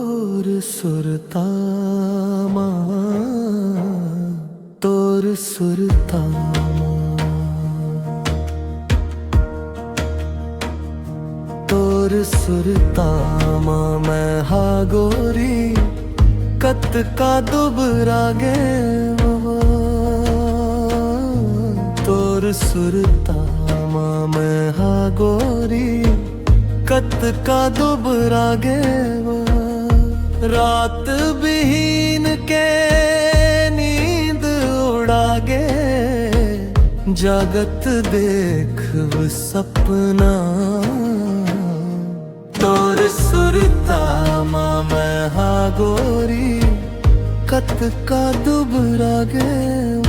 तोर सुरतामा तोर सुरतामा तोर सुरतामा मैं हा गोरी कत का दुबरा गे तोर सुरतामा मैं हा गोरी कत का दुबरा गे रात बिहीन के नींद उड़ा गे जगत देख वो सपना तोर सुरतामा मैं हा गोरी कत का दुबरा गे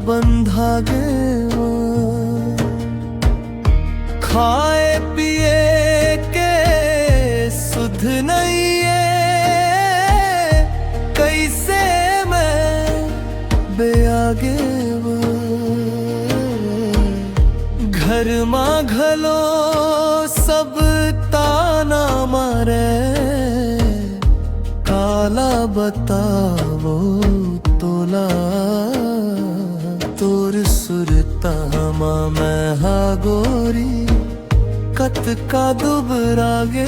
बंधा गे खाए पिए के सुध नहीं है कैसे मैं बेआगे घर माँ घलो सब ताना मारे काला बतावो तोला तोर सुरतामा मैं हा गोरी कत का दुबरा गे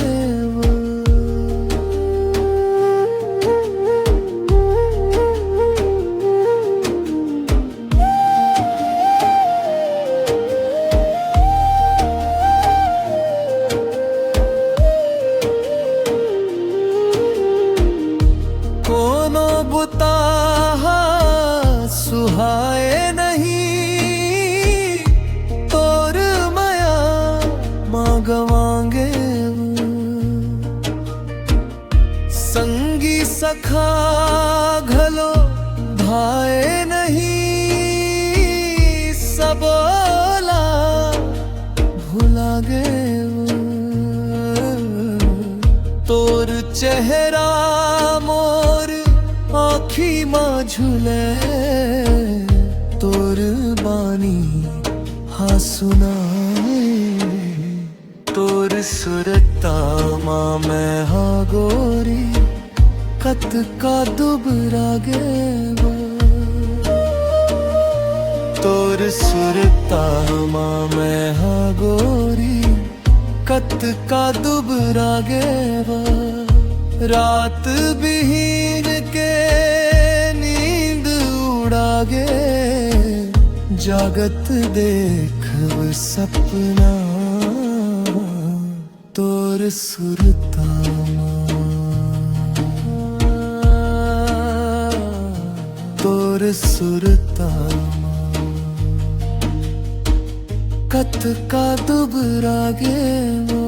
कोनो बुता सुहाए गवांगे संगी सखा घलो भाए नहीं सबोला भुला गे तोर चेहरा मोर आँखी माँ झूले तोर बानी हा सुनाए तोर सुरतामा मैं हा गोरी कत का दुबरा गे तोर सुरतामा मैं हा गोरी कत का दुबरा गे रात बिहीन के नींद उड़ा गे जगत देख वो सपना तोर सुरतामा तोर सुरतामा कत का दुबरा गे